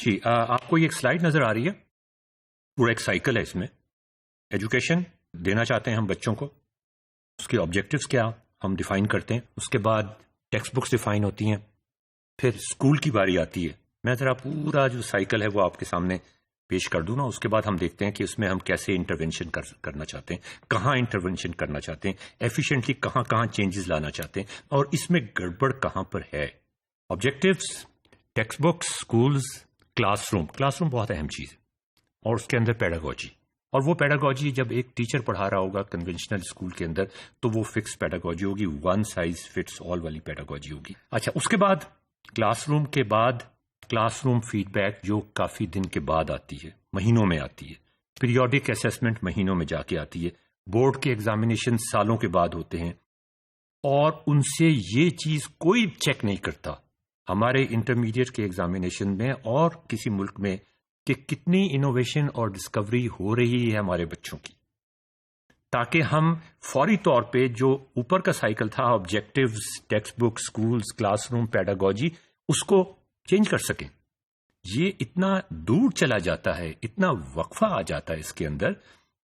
جی آپ کو یہ ایک سلائیڈ نظر آ رہی ہے، پورا ایک سائیکل ہے اس میں. ایجوکیشن دینا چاہتے ہیں ہم بچوں کو، اس کے آبجیکٹیوز کیا ہم ڈیفائن کرتے ہیں، اس کے بعد ٹیکسٹ بکس ڈیفائن ہوتی ہیں، پھر اسکول کی باری آتی ہے. میں ذرا پورا جو سائیکل ہے وہ آپ کے سامنے پیش کر دوں نا، اس کے بعد ہم دیکھتے ہیں کہ اس میں ہم کیسے انٹرونشن کرنا چاہتے ہیں، کہاں انٹرونشن کرنا چاہتے ہیں، ایفیشینٹلی کہاں کہاں چینجز لانا چاہتے ہیں، اور اس میں گڑبڑ کہاں پر ہے. Objectives, text books, schools, class room بہت اہم چیز ہے، اور اس کے اندر پیڈاگوجی. اور وہ پیڈاگوجی جب ایک ٹیچر پڑھا رہا ہوگا کنونشنل اسکول کے اندر تو وہ فکس پیڈاگوجی ہوگی، ون سائز فٹس آل والی پیڈاگوجی ہوگی. اچھا، اس کے بعد کلاس روم کے بعد کلاس روم فیڈ بیک جو کافی دن کے بعد آتی ہے، مہینوں میں آتی ہے. پیریوڈک اسیسمنٹ مہینوں میں جا کے آتی ہے. بورڈ کے ایگزامینیشن سالوں کے بعد ہوتے ہیں، اور ان سے یہ چیز کوئی چیک نہیں کرتا ہمارے انٹرمیڈیٹ کے ایگزامینیشن میں اور کسی ملک میں کہ کتنی انوویشن اور ڈسکوری ہو رہی ہے ہمارے بچوں کی، تاکہ ہم فوری طور پہ جو اوپر کا سائیکل تھا objectives, textbook, schools, classroom, pedagogy, اس کو چینج کر سکیں. یہ اتنا دور چلا جاتا ہے، اتنا وقفہ آ جاتا ہے اس کے اندر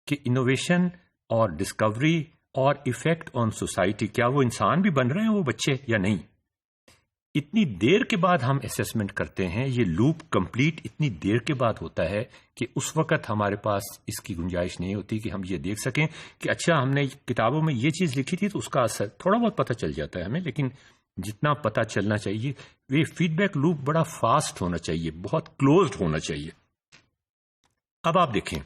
کہ انوویشن اور ڈسکوری اور ایفیکٹ آن سوسائٹی، کیا وہ انسان بھی بن رہے ہیں وہ بچے یا نہیں. اتنی دیر کے بعد ہم اسیسمنٹ کرتے ہیں، یہ لوپ کمپلیٹ اتنی دیر کے بعد ہوتا ہے کہ اس وقت ہمارے پاس اس کی گنجائش نہیں ہوتی کہ ہم یہ دیکھ سکیں کہ اچھا ہم نے کتابوں میں یہ چیز لکھی تھی تو اس کا اثر تھوڑا بہت پتہ چل جاتا ہے ہمیں، لیکن جتنا پتہ چلنا چاہیے یہ فیڈ بیک لوپ بڑا فاسٹ ہونا چاہیے، بہت کلوزڈ ہونا چاہیے. اب آپ دیکھیں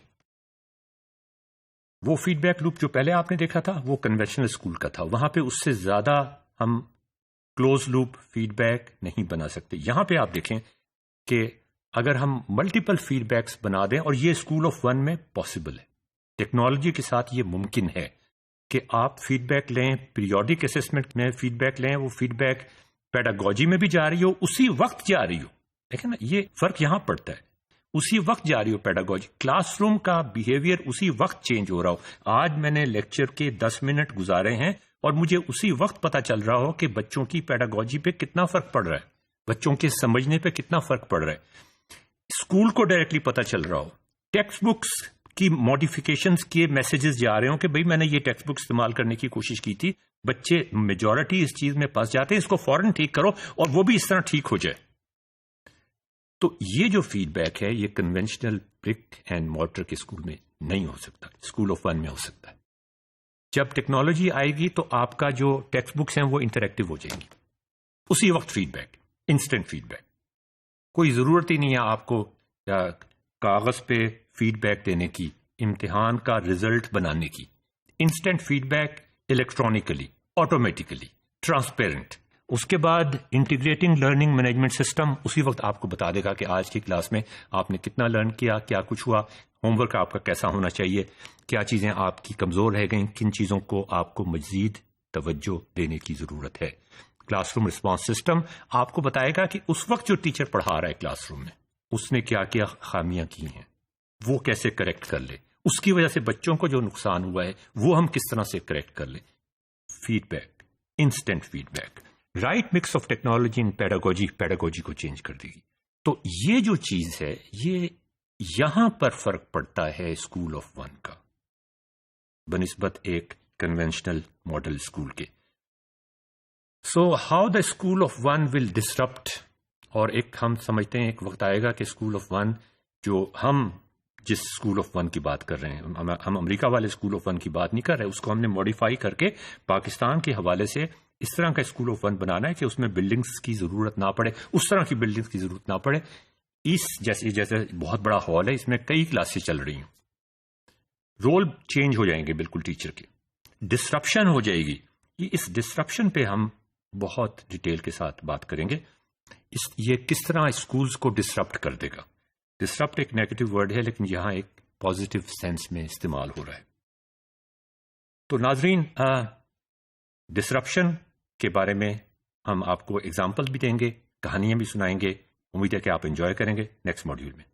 وہ فیڈ بیک لوپ جو پہلے آپ نے دیکھا تھا وہ کنونشنل اسکول کا تھا، وہاں پہ اس سے زیادہ ہم کلوز لوپ فیڈ بیک نہیں بنا سکتے. یہاں پہ آپ دیکھیں کہ اگر ہم ملٹیپل فیڈ بیکس بنا دیں، اور یہ اسکول آف ون میں پاسبل ہے، ٹیکنالوجی کے ساتھ یہ ممکن ہے کہ آپ فیڈ بیک لیں، پیریوڈک اسسمنٹ میں فیڈ بیک لیں، وہ فیڈ بیک پیڈاگوجی میں بھی جا رہی ہو، اسی وقت جا رہی ہو. دیکھیں نا یہ فرق یہاں پڑتا ہے، اسی وقت جا رہی ہو پیڈاگوجی، کلاس روم کا بیہیویئر اسی وقت چینج ہو رہا ہو. آج میں نے لیکچر کے 10 منٹ گزارے ہیں اور مجھے اسی وقت پتا چل رہا ہو کہ بچوں کی پیڈاگوجی پہ کتنا فرق پڑ رہا ہے، بچوں کے سمجھنے پہ کتنا فرق پڑ رہا ہے. اسکول کو ڈائریکٹلی پتا چل رہا ہو، ٹیکسٹ بکس کی ماڈیفیکیشنز کے میسیجز جا رہے ہوں کہ بھئی میں نے یہ ٹیکسٹ بک استعمال کرنے کی کوشش کی تھی، بچے میجورٹی اس چیز میں پھنس جاتے ہیں، اس کو فوراً ٹھیک کرو اور وہ بھی اس طرح ٹھیک ہو جائے. تو یہ جو فیڈ بیک ہے یہ کنونشنل برک اینڈ مورٹر کے اسکول میں نہیں ہو سکتا، اسکول آف ون میں ہو سکتا ہے. جب ٹیکنالوجی آئے گی تو آپ کا جو ٹیکسٹ بکس ہیں وہ انٹریکٹیو ہو جائیں گی، اسی وقت feedback, instant feedback. کوئی ضرورت ہی نہیں ہے آپ کو کاغذ پہ فیڈ بیک دینے کی، امتحان کا رزلٹ بنانے کی. Instant feedback, electronically, automatically, transparent. اس کے بعد انٹیگریٹنگ لرننگ مینجمنٹ سسٹم اسی وقت آپ کو بتا دے گا کہ آج کی کلاس میں آپ نے کتنا لرن کیا، کیا کچھ ہوا، ہوم ورک آپ کا کیسا ہونا چاہیے، کیا چیزیں آپ کی کمزور رہ گئیں، کن چیزوں کو آپ کو مزید توجہ دینے کی ضرورت ہے. کلاس روم رسپانس سسٹم آپ کو بتائے گا کہ اس وقت جو ٹیچر پڑھا رہا ہے کلاس روم میں اس نے کیا کیا خامیاں کی ہیں، وہ کیسے کریکٹ کر لے، اس کی وجہ سے بچوں کو جو نقصان ہوا ہے وہ ہم کس طرح سے کریکٹ کر لیں. Feedback, instant feedback, right mix of technology in pedagogy کو چینج کر دے گی. تو یہ جو چیز ہے یہ یہاں پر فرق پڑتا ہے اسکول آف ون کا بنسبت ایک کنونشنل ماڈل اسکول کے. So how the school of one will disrupt, اور ایک ہم سمجھتے ہیں ایک وقت آئے گا کہ اسکول آف ون جو ہم جس اسکول آف ون کی بات کر رہے ہیں، ہم امریکہ والے اسکول آف ون کی بات نہیں کر رہے، اس کو ہم نے ماڈیفائی کر کے پاکستان کے حوالے سے اس طرح کا اسکول آف ون بنانا ہے کہ اس میں بلڈنگز کی ضرورت نہ پڑے، اس طرح کی بلڈنگز کی ضرورت نہ پڑے. جیسے بہت بڑا ہال ہے، اس میں کئی کلاسیں چل رہی ہیں، رول چینج ہو جائیں گے بالکل ٹیچر کے، ڈسرپشن ہو جائے گی. اس ڈسرپشن پہ ہم بہت ڈیٹیل کے ساتھ بات کریں گے. یہ کس طرح اسکولز کو ڈسرپٹ کر دے گا. ڈسرپٹ ایک نیگیٹو ورڈ ہے لیکن یہاں ایک پازیٹیو سینس میں استعمال ہو رہا ہے. تو ناظرین، ڈسرپشن کے بارے میں ہم آپ کو ایگزامپل بھی دیں گے، کہانیاں بھی سنائیں گے. امید ہے کہ آپ انجوائے کریں گے. نیکسٹ ماڈیول میں